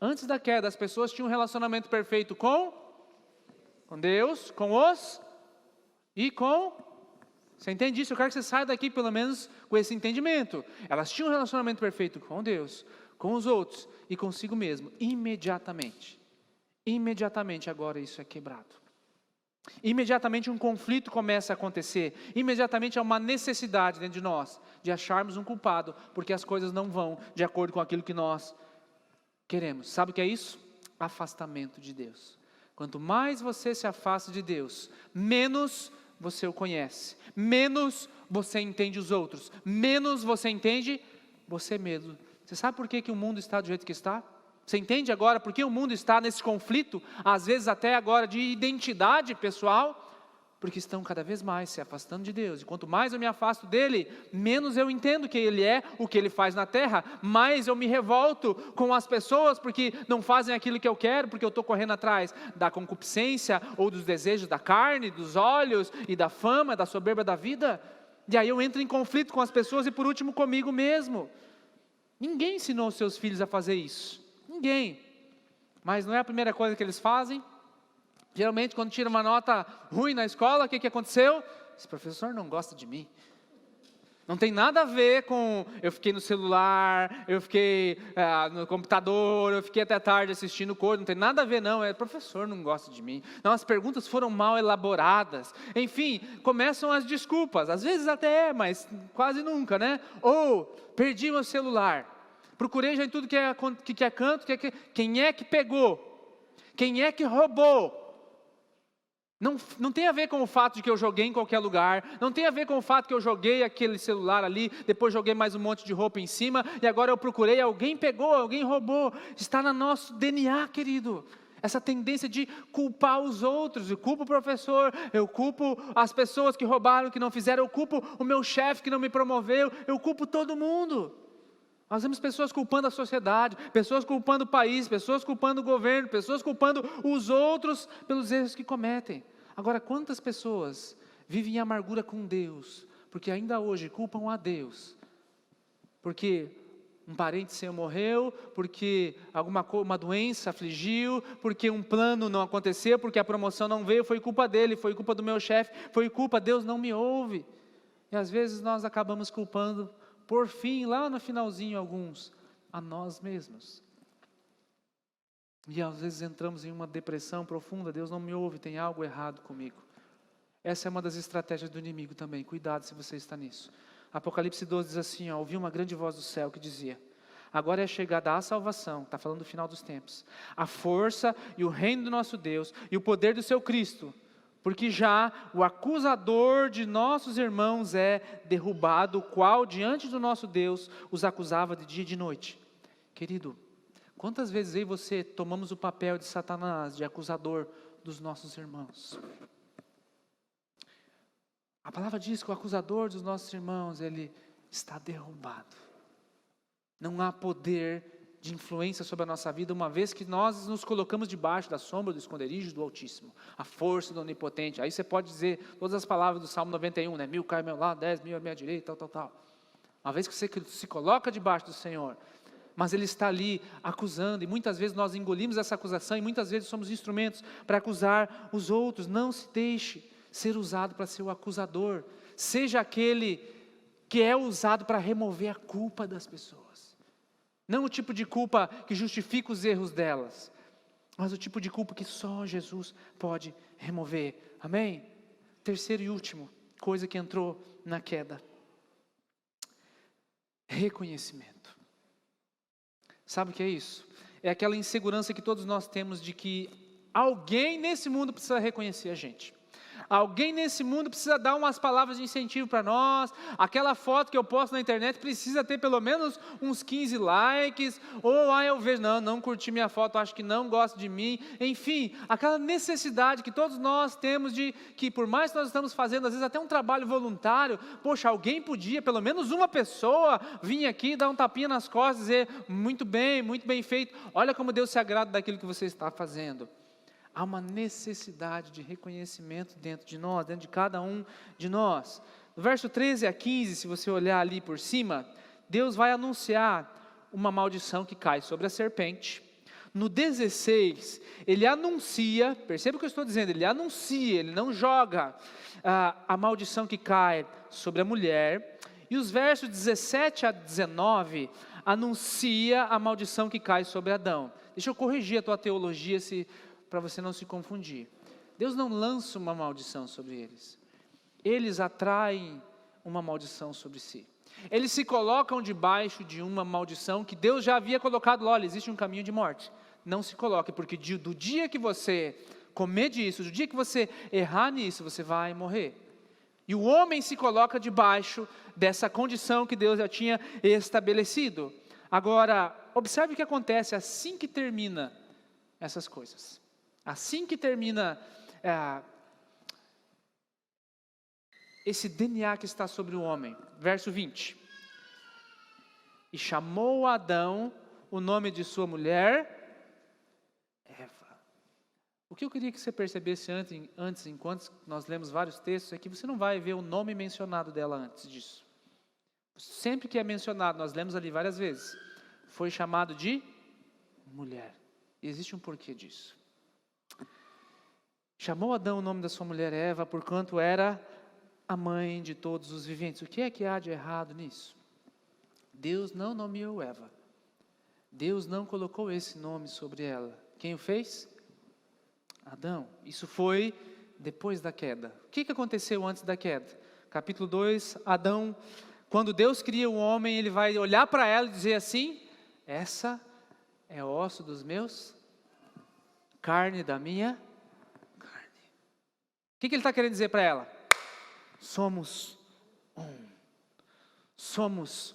Antes da queda, as pessoas tinham um relacionamento perfeito com Deus, com os e com... Você entende isso? Eu quero que você saia daqui pelo menos com esse entendimento. Elas tinham um relacionamento perfeito com Deus, com os outros e consigo mesmo. Imediatamente agora isso é quebrado. Imediatamente um conflito começa a acontecer. Imediatamente há uma necessidade dentro de nós de acharmos um culpado, porque as coisas não vão de acordo com aquilo que nós queremos. Sabe o que é isso? Afastamento de Deus. Quanto mais você se afasta de Deus, menos você o conhece, menos você entende os outros, menos você entende você mesmo. Você sabe por que o mundo está do jeito que está? Você entende agora por que o mundo está nesse conflito, às vezes até agora de identidade pessoal? Porque estão cada vez mais se afastando de Deus. E quanto mais eu me afasto dele, menos eu entendo quem ele é, o que ele faz na terra, mais eu me revolto com as pessoas porque não fazem aquilo que eu quero, porque eu estou correndo atrás da concupiscência ou dos desejos da carne, dos olhos e da fama, da soberba da vida. E aí eu entro em conflito com as pessoas e por último comigo mesmo. Ninguém ensinou os seus filhos a fazer isso. Ninguém. Mas não é a primeira coisa que eles fazem. Geralmente quando tira uma nota ruim na escola, o que aconteceu? Esse professor não gosta de mim. Não tem nada a ver com eu fiquei no celular, eu fiquei no computador, eu fiquei até tarde assistindo coisa, não tem nada a ver não, o professor não gosta de mim. Não, as perguntas foram mal elaboradas. Enfim, começam as desculpas, às vezes até mas quase nunca, né? Ou, perdi meu celular. Procurei já em tudo que é canto, quem é que pegou? Quem é que roubou? Não tem a ver com o fato de que eu joguei em qualquer lugar, não tem a ver com o fato que eu joguei aquele celular ali, depois joguei mais um monte de roupa em cima, e agora eu procurei, alguém pegou, alguém roubou. Está no nosso DNA, querido. Essa tendência de culpar os outros. Eu culpo o professor, eu culpo as pessoas que roubaram, que não fizeram, eu culpo o meu chefe que não me promoveu, eu culpo todo mundo. Nós vemos pessoas culpando a sociedade, pessoas culpando o país, pessoas culpando o governo, pessoas culpando os outros pelos erros que cometem. Agora, quantas pessoas vivem em amargura com Deus, porque ainda hoje culpam a Deus, porque um parente seu morreu, porque uma doença afligiu, porque um plano não aconteceu, porque a promoção não veio, foi culpa dele, foi culpa do meu chefe, foi culpa, Deus não me ouve. E às vezes nós acabamos culpando, por fim, lá no finalzinho, alguns, a nós mesmos. E às vezes entramos em uma depressão profunda, Deus não me ouve, tem algo errado comigo. Essa é uma das estratégias do inimigo também, cuidado se você está nisso. Apocalipse 12 diz assim, ouvi uma grande voz do céu que dizia, agora é chegada a salvação, está falando do final dos tempos, a força e o reino do nosso Deus e o poder do seu Cristo, porque já o acusador de nossos irmãos é derrubado, o qual diante do nosso Deus os acusava de dia e de noite. Querido, quantas vezes eu e você tomamos o papel de Satanás, de acusador dos nossos irmãos. A palavra diz que o acusador dos nossos irmãos, ele está derrubado. Não há poder de influência sobre a nossa vida, uma vez que nós nos colocamos debaixo da sombra do esconderijo do Altíssimo, a força do Onipotente. Aí você pode dizer todas as palavras do Salmo 91, né? 1000 cai ao meu lado, 10.000 à minha direita, tal. Uma vez que você se coloca debaixo do Senhor, mas Ele está ali acusando, e muitas vezes nós engolimos essa acusação, e muitas vezes somos instrumentos para acusar os outros. Não se deixe ser usado para ser o acusador. Seja aquele que é usado para remover a culpa das pessoas. Não o tipo de culpa que justifica os erros delas, mas o tipo de culpa que só Jesus pode remover. Amém? Terceiro e último, coisa que entrou na queda. Reconhecimento. Sabe o que é isso? É aquela insegurança que todos nós temos de que alguém nesse mundo precisa reconhecer a gente. Alguém nesse mundo precisa dar umas palavras de incentivo para nós. Aquela foto que eu posto na internet precisa ter pelo menos uns 15 likes. Ou eu vejo, não curti minha foto, acho que não gosta de mim. Enfim, aquela necessidade que todos nós temos de que por mais que nós estamos fazendo, às vezes até um trabalho voluntário, poxa, alguém podia, pelo menos uma pessoa, vir aqui dar um tapinha nas costas e dizer, muito bem feito. Olha como Deus se agrada daquilo que você está fazendo. Há uma necessidade de reconhecimento dentro de nós, dentro de cada um de nós. No verso 13 a 15, se você olhar ali por cima, Deus vai anunciar uma maldição que cai sobre a serpente. No 16, Ele anuncia, perceba o que eu estou dizendo, Ele anuncia, Ele não joga a maldição que cai sobre a mulher. E os versos 17 a 19, anuncia a maldição que cai sobre Adão. Deixa eu corrigir a tua teologia para você não se confundir. Deus não lança uma maldição sobre eles. Eles atraem uma maldição sobre si. Eles se colocam debaixo de uma maldição que Deus já havia colocado lá. Olha, existe um caminho de morte. Não se coloque, porque do dia que você comer disso, do dia que você errar nisso, você vai morrer. E o homem se coloca debaixo dessa condição que Deus já tinha estabelecido. Agora, observe o que acontece assim que termina essas coisas. Assim que termina esse DNA que está sobre o homem. Verso 20. E chamou Adão o nome de sua mulher, Eva. O que eu queria que você percebesse antes, enquanto nós lemos vários textos, é que você não vai ver o nome mencionado dela antes disso. Sempre que é mencionado, nós lemos ali várias vezes, foi chamado de mulher. E existe um porquê disso. Chamou Adão o nome da sua mulher Eva, porquanto era a mãe de todos os viventes. O que é que há de errado nisso? Deus não nomeou Eva. Deus não colocou esse nome sobre ela. Quem o fez? Adão. Isso foi depois da queda. O que aconteceu antes da queda? Capítulo 2, Adão, quando Deus cria o homem, ele vai olhar para ela e dizer assim, essa é osso dos meus, carne da minha carne. O que ele está querendo dizer para ela? Somos um. Somos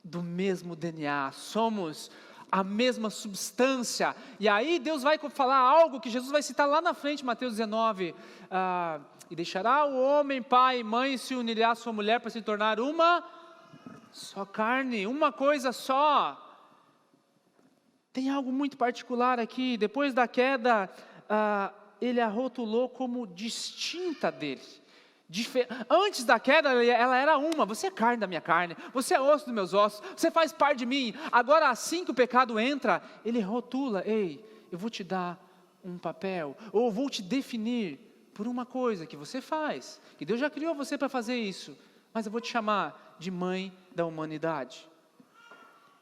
do mesmo DNA. Somos a mesma substância. E aí Deus vai falar algo que Jesus vai citar lá na frente, Mateus 19. E deixará o homem, pai e mãe, e se unirá à sua mulher para se tornar uma só carne, uma coisa só. Tem algo muito particular aqui. Depois da queda, ele a rotulou como distinta dele. Antes da queda, ela era uma. Você é carne da minha carne, você é osso dos meus ossos, você faz parte de mim. Agora, assim que o pecado entra, ele rotula. Ei, eu vou te dar um papel, ou vou te definir por uma coisa que você faz, que Deus já criou você para fazer isso, mas eu vou te chamar de mãe da humanidade.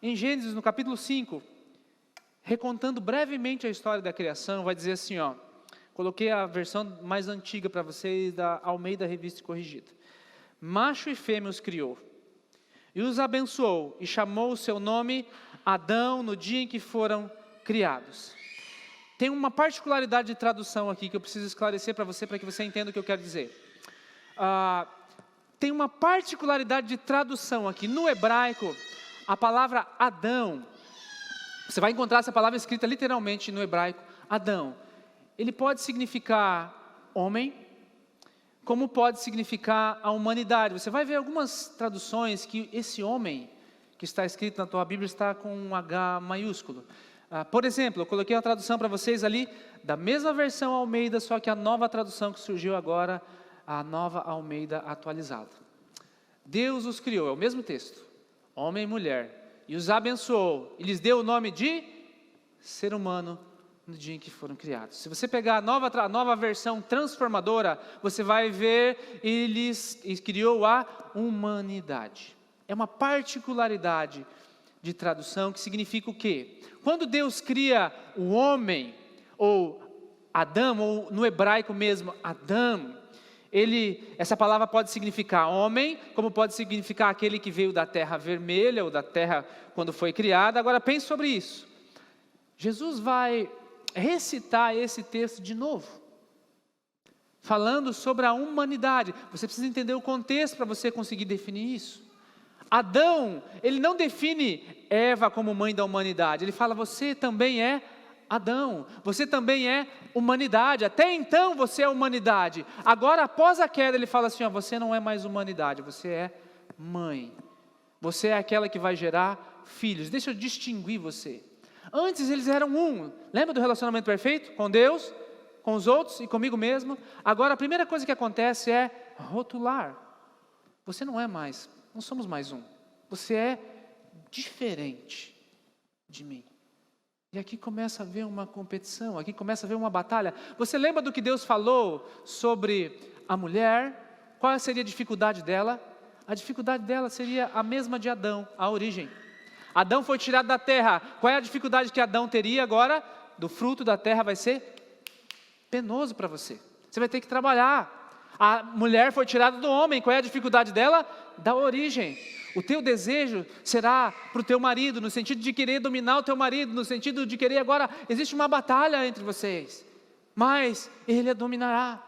Em Gênesis, no capítulo 5, recontando brevemente a história da criação, vai dizer assim, coloquei a versão mais antiga para vocês, da Almeida Revista Corrigida. Macho e fêmea os criou, e os abençoou, e chamou o seu nome Adão no dia em que foram criados. Tem uma particularidade de tradução aqui que eu preciso esclarecer para você que você entenda o que eu quero dizer. Tem uma particularidade de tradução aqui. No hebraico, a palavra Adão, você vai encontrar essa palavra escrita literalmente no hebraico, Adão. ele pode significar homem, como pode significar a humanidade. Você vai ver algumas traduções que esse homem, que está escrito na tua Bíblia, está com um H maiúsculo. Por exemplo, eu coloquei uma tradução para vocês ali, da mesma versão Almeida, só que a nova tradução que surgiu agora, a nova Almeida atualizada. Deus os criou, é o mesmo texto, homem e mulher, e os abençoou, e lhes deu o nome de ser humano no dia em que foram criados. Se você pegar a nova versão transformadora, você vai ver, ele criou a humanidade. É uma particularidade de tradução que significa o quê? Quando Deus cria o homem, ou Adão, ou no hebraico mesmo, Adão, essa palavra pode significar homem, como pode significar aquele que veio da terra vermelha, ou da terra quando foi criada. Agora pense sobre isso. Jesus vai recitar esse texto de novo, falando sobre a humanidade. Você precisa entender o contexto para você conseguir definir isso. Adão, ele não define Eva como mãe da humanidade, ele fala, você também é Adão, você também é humanidade, até então você é humanidade, agora após a queda ele fala assim, você não é mais humanidade, você é mãe, você é aquela que vai gerar filhos. Deixa eu distinguir você. Antes eles eram um, lembra do relacionamento perfeito? Com Deus, com os outros e comigo mesmo. Agora a primeira coisa que acontece é rotular. Você não é mais, não somos mais um. Você é diferente de mim. E aqui começa a haver uma competição, aqui começa a haver uma batalha. Você lembra do que Deus falou sobre a mulher? Qual seria a dificuldade dela? A dificuldade dela seria a mesma de Adão, a origem. Adão foi tirado da terra. Qual é a dificuldade que Adão teria agora? Do fruto da terra vai ser penoso para você. Você vai ter que trabalhar. A mulher foi tirada do homem. Qual é a dificuldade dela? Da origem. O teu desejo será para o teu marido, no sentido de querer dominar o teu marido, no sentido de querer agora, existe uma batalha entre vocês, mas ele a dominará.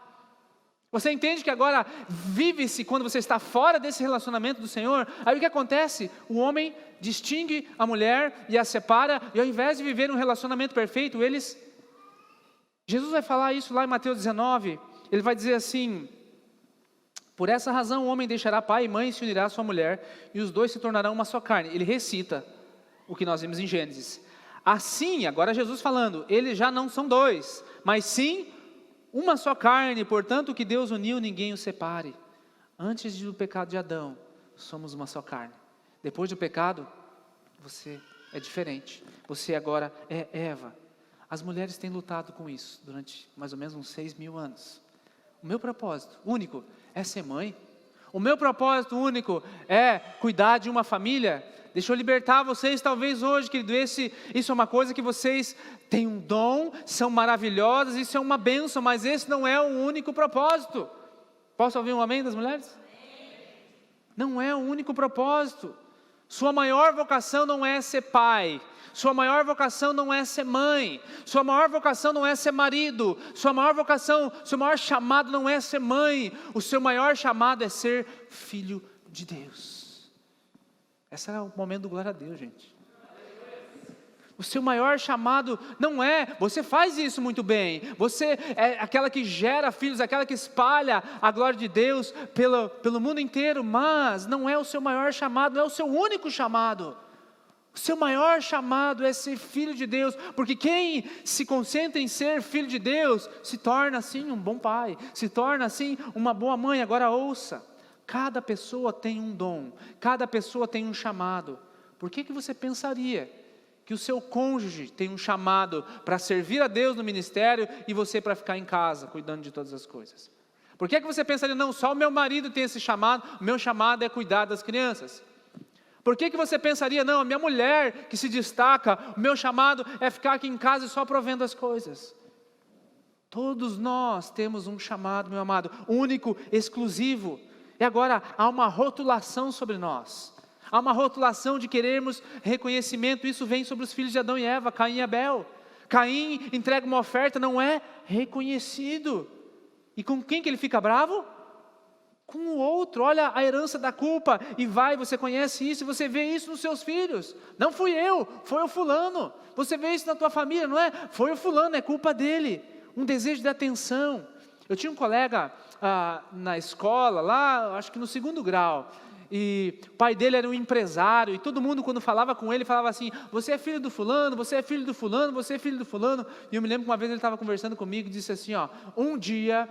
Você entende que agora vive-se quando você está fora desse relacionamento do Senhor? Aí o que acontece? O homem distingue a mulher e a separa, e ao invés de viver um relacionamento perfeito, Jesus vai falar isso lá em Mateus 19, ele vai dizer assim, por essa razão o homem deixará pai e mãe e se unirá à sua mulher, e os dois se tornarão uma só carne. Ele recita o que nós vimos em Gênesis. Assim, agora Jesus falando, eles já não são dois, mas sim uma só carne, portanto o que Deus uniu ninguém o separe. Antes do pecado de Adão, somos uma só carne. Depois do pecado, você é diferente. Você agora é Eva. As mulheres têm lutado com isso durante mais ou menos uns 6.000 anos. O meu propósito único é ser mãe. O meu propósito único é cuidar de uma família. Deixa eu libertar vocês talvez hoje, querido, isso é uma coisa que vocês têm um dom, são maravilhosas, isso é uma bênção, mas esse não é o único propósito. Posso ouvir um amém das mulheres? Não é o único propósito. Sua maior vocação não é ser pai, sua maior vocação não é ser mãe, sua maior vocação não é ser marido, sua maior vocação, seu maior chamado não é ser mãe, o seu maior chamado é ser filho de Deus. Esse é o momento do glória a Deus, gente. O seu maior chamado não é, você faz isso muito bem, você é aquela que gera filhos, aquela que espalha a glória de Deus pelo mundo inteiro, mas não é o seu maior chamado, não é o seu único chamado. O seu maior chamado é ser filho de Deus, porque quem se concentra em ser filho de Deus, se torna assim um bom pai, se torna assim uma boa mãe. Agora ouça, cada pessoa tem um dom, cada pessoa tem um chamado. Por que você pensaria que o seu cônjuge tem um chamado para servir a Deus no ministério e você para ficar em casa, cuidando de todas as coisas? Por que você pensaria, não, só o meu marido tem esse chamado, o meu chamado é cuidar das crianças? Por que você pensaria, não, a minha mulher que se destaca, o meu chamado é ficar aqui em casa e só provendo as coisas? Todos nós temos um chamado, meu amado, único, exclusivo. E agora há uma rotulação sobre nós. Há uma rotulação de querermos reconhecimento. Isso vem sobre os filhos de Adão e Eva, Caim e Abel. Caim entrega uma oferta, não é reconhecido. E com quem que ele fica bravo? Com o outro. Olha a herança da culpa. E você conhece isso, e você vê isso nos seus filhos. Não fui eu, foi o fulano. Você vê isso na tua família, não é? Foi o fulano, é culpa dele. um desejo de atenção. Eu tinha um colega na escola, lá, acho que no 2º grau, e o pai dele era um empresário, e todo mundo quando falava com ele, falava assim, você é filho do fulano, você é filho do fulano, você é filho do fulano. E eu me lembro que uma vez ele estava conversando comigo e disse assim, um dia,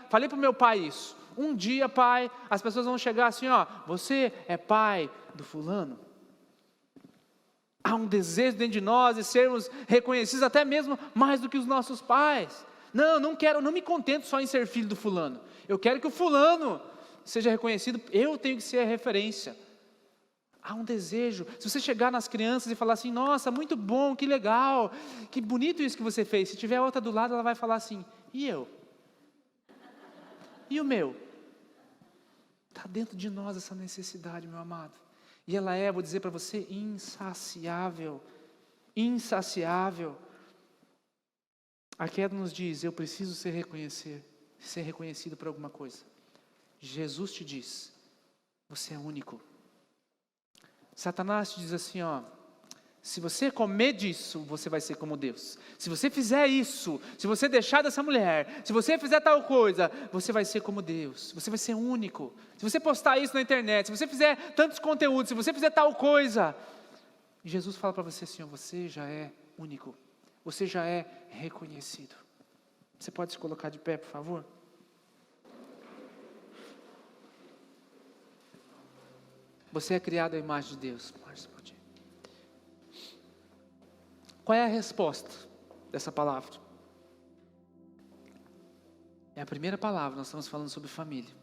falei para o meu pai isso, um dia, pai, as pessoas vão chegar assim, você é pai do fulano. Há um desejo dentro de nós de sermos reconhecidos até mesmo mais do que os nossos pais. Não me contento só em ser filho do fulano. Eu quero que o fulano seja reconhecido, eu tenho que ser a referência. Há um desejo. Se você chegar nas crianças e falar assim, nossa, muito bom, que legal, que bonito isso que você fez. Se tiver outra do lado, ela vai falar assim, e eu? E o meu? Está dentro de nós essa necessidade, meu amado. E ela vou dizer para você, insaciável. Insaciável. A queda nos diz, eu preciso ser reconhecido por alguma coisa. Jesus te diz, você é único. Satanás te diz assim, se você comer disso, você vai ser como Deus. Se você fizer isso, se você deixar dessa mulher, se você fizer tal coisa, você vai ser como Deus. Você vai ser único. Se você postar isso na internet, se você fizer tantos conteúdos, se você fizer tal coisa. E Jesus fala para você assim, você já é único. Você já é reconhecido. Você pode se colocar de pé, por favor? Você é criado à imagem de Deus. Qual é a resposta dessa palavra? É a primeira palavra, nós estamos falando sobre família.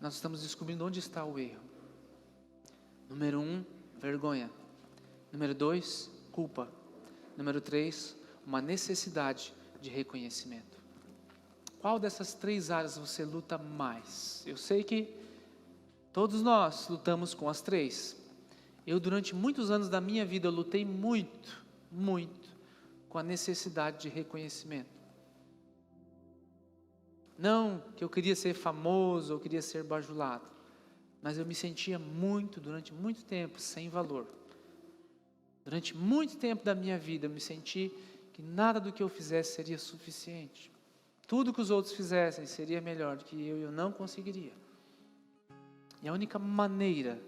Nós estamos descobrindo onde está o erro. Número 1, vergonha. Número 2, culpa. Número 3, uma necessidade de reconhecimento. Qual dessas 3 áreas você luta mais? Eu sei que todos nós lutamos com as 3. Eu, durante muitos anos da minha vida, eu lutei muito com a necessidade de reconhecimento. Não que eu queria ser famoso, eu queria ser bajulado, mas eu me sentia durante muito tempo, sem valor. Durante muito tempo da minha vida, eu me senti que nada do que eu fizesse seria suficiente. Tudo que os outros fizessem seria melhor do que eu não conseguiria. E a única maneira,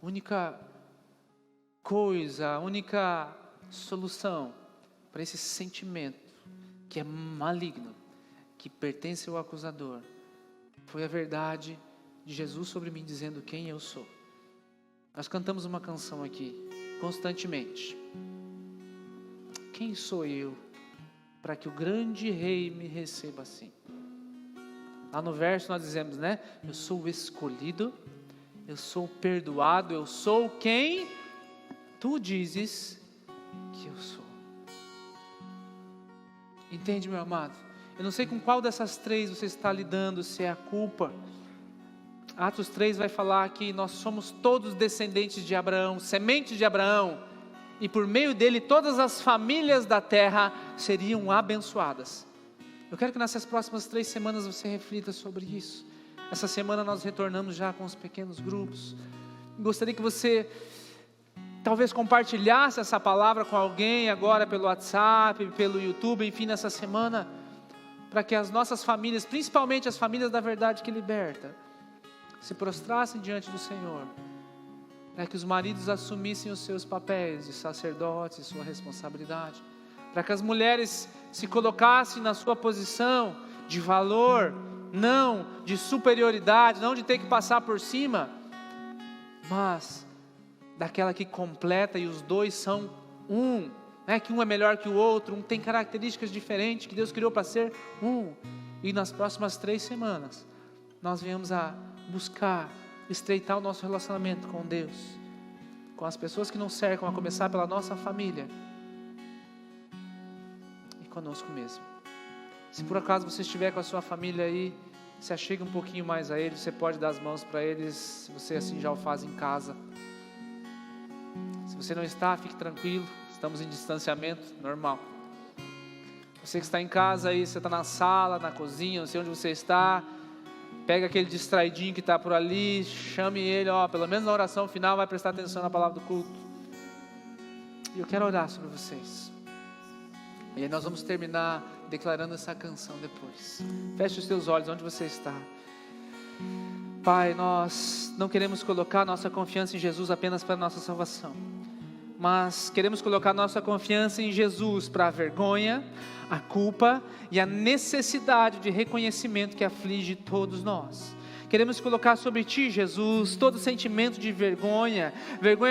única coisa, a única solução para esse sentimento que é maligno, que pertence ao acusador, foi a verdade de Jesus sobre mim, dizendo quem eu sou. Nós cantamos uma canção aqui, constantemente. Quem sou eu para que o grande rei me receba assim? Lá no verso nós dizemos, eu sou o escolhido, eu sou o perdoado, eu sou quem tu dizes que eu sou. Entende, meu amado? Eu não sei com qual dessas 3 você está lidando, se é a culpa. Atos 3 vai falar que nós somos todos descendentes de Abraão, sementes de Abraão, e por meio dele todas as famílias da terra seriam abençoadas. Eu quero que nessas próximas 3 semanas você reflita sobre isso. Essa semana nós retornamos já com os pequenos grupos. Gostaria que você talvez compartilhasse essa palavra com alguém agora pelo WhatsApp, pelo YouTube, enfim, nessa semana, para que as nossas famílias, principalmente as famílias da Verdade que Liberta, se prostrassem diante do Senhor, para que os maridos assumissem os seus papéis de sacerdotes, sua responsabilidade, para que as mulheres se colocassem na sua posição de valor, não de superioridade, não de ter que passar por cima, mas daquela que completa e os dois são um, que um é melhor que o outro, um tem características diferentes, que Deus criou para ser um. E nas próximas 3 semanas, nós viemos a buscar estreitar o nosso relacionamento com Deus, com as pessoas que nos cercam, a começar pela nossa família e conosco mesmo. Se por acaso você estiver com a sua família aí, se achegue um pouquinho mais a eles, você pode dar as mãos para eles, se você assim já o faz em casa. Se você não está, fique tranquilo, estamos em distanciamento normal. Você que está em casa aí, você está na sala, na cozinha, não sei onde você está, pega aquele distraidinho que está por ali, chame ele, pelo menos na oração final vai prestar atenção na palavra do culto. E eu quero orar sobre vocês. E aí nós vamos terminar declarando essa canção depois. Feche os teus olhos onde você está. Pai, nós não queremos colocar nossa confiança em Jesus apenas para a nossa salvação, mas queremos colocar nossa confiança em Jesus para a vergonha, a culpa e a necessidade de reconhecimento que aflige todos nós. Queremos colocar sobre Ti, Jesus, todo sentimento de vergonha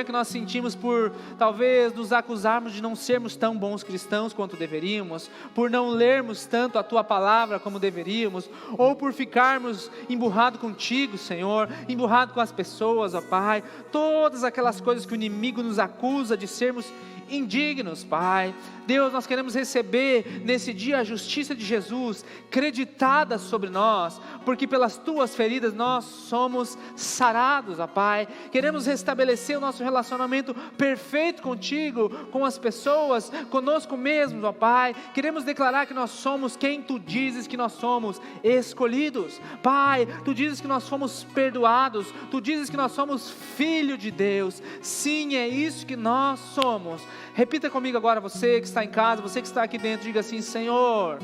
que nós sentimos por talvez nos acusarmos de não sermos tão bons cristãos quanto deveríamos, por não lermos tanto a Tua palavra como deveríamos, ou por ficarmos emburrados contigo, Senhor, emburrados com as pessoas, ó Pai, todas aquelas coisas que o inimigo nos acusa de sermos indignos, Pai. Deus, nós queremos receber nesse dia a justiça de Jesus creditada sobre nós, porque pelas Tuas feridas nós somos sarados, ó Pai. Queremos restabelecer o nosso relacionamento perfeito contigo, com as pessoas, conosco mesmos, ó Pai. Queremos declarar que nós somos quem Tu dizes que nós somos, escolhidos, Pai. Tu dizes que nós fomos perdoados, Tu dizes que nós somos filho de Deus. Sim, é isso que nós somos. Repita comigo agora, você que está em casa, você que está aqui dentro, diga assim: Senhor,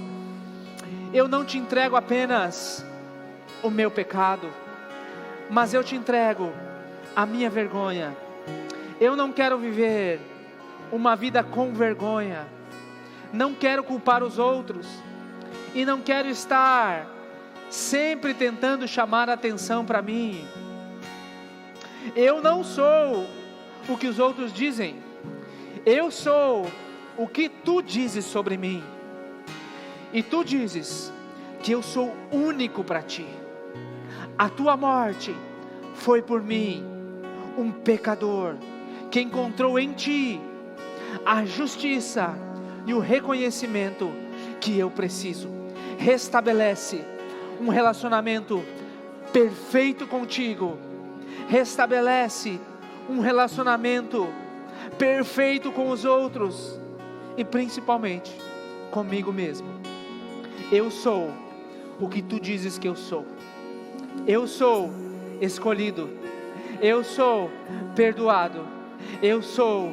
eu não Te entrego apenas o meu pecado, mas eu Te entrego a minha vergonha. Eu não quero viver uma vida com vergonha, não quero culpar os outros, e não quero estar sempre tentando chamar a atenção para mim. Eu não sou o que os outros dizem, eu sou o que Tu dizes sobre mim. E Tu dizes que eu sou único para Ti. A Tua morte foi por mim, um pecador, que encontrou em Ti a justiça e o reconhecimento que eu preciso. Restabelece um relacionamento perfeito contigo. Restabelece um relacionamento perfeito com os outros e principalmente comigo mesmo. Eu sou o que Tu dizes que eu sou. Eu sou escolhido. Eu sou perdoado. Eu sou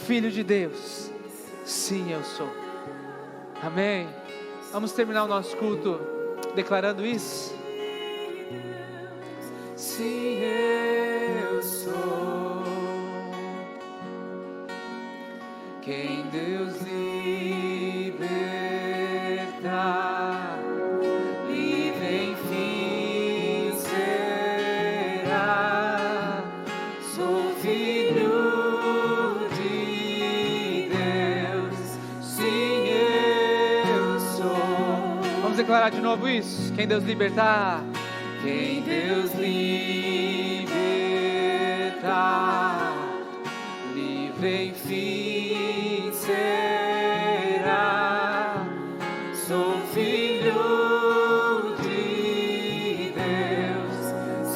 filho de Deus. Sim, eu sou. Amém. Vamos terminar o nosso culto declarando isso. Sim, eu sou quem Deus libertar, livre enfim será. Sou filho de Deus, sim, eu sou. Vamos declarar de novo isso? Quem Deus libertar, quem Deus libertar, livre enfim será. Sou filho de Deus,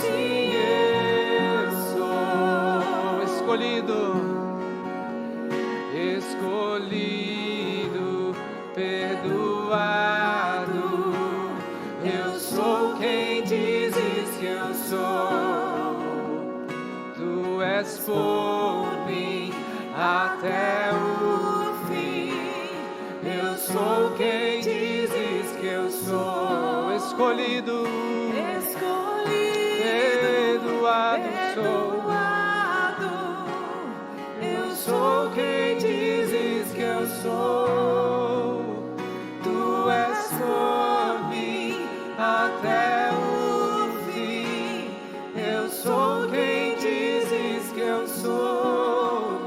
sim, eu sou escolhido, escolhido, perdoado. Eu sou quem dizes que eu sou. Tu és por mim até o fim. Eu sou quem dizes que eu sou. Escolhido, perdoado sou. Eu sou quem dizes que eu sou. Tu és por mim até o fim. Eu sou quem dizes que eu sou.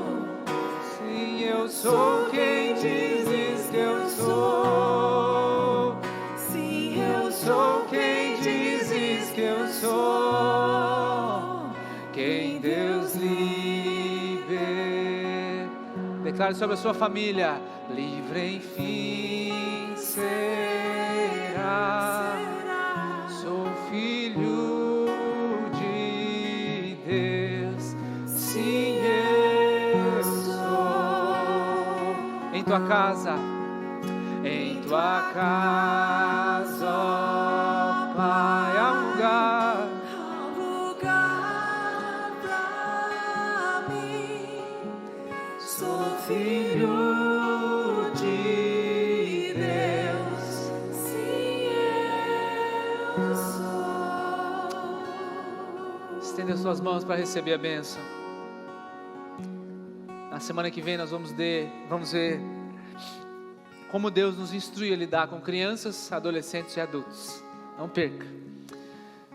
Sim, eu sou quem dizes que eu sou. Sim, eu sou quem dizes que eu sou. Quem Deus livre. Declare sobre a sua família: livre enfim será. Sou filho de Deus, sim, eu sou. Em tua casa, ó Pai, há um lugar pra mim. Sou filho de estender suas mãos para receber a bênção. Na semana que vem nós vamos ver como Deus nos instrui a lidar com crianças, adolescentes e adultos. Não perca.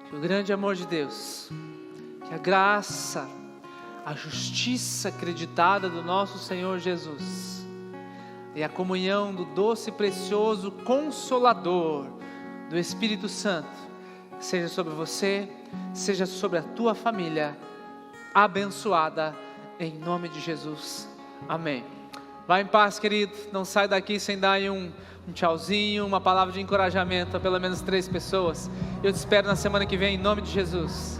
Que o grande amor de Deus, que a graça, a justiça acreditada do nosso Senhor Jesus e a comunhão do doce e precioso Consolador do Espírito Santo seja sobre você, seja sobre a tua família, abençoada em nome de Jesus. Amém. Vai em paz, querido. Não sai daqui sem dar aí um tchauzinho, uma palavra de encorajamento a pelo menos 3 pessoas. Eu te espero na semana que vem em nome de Jesus.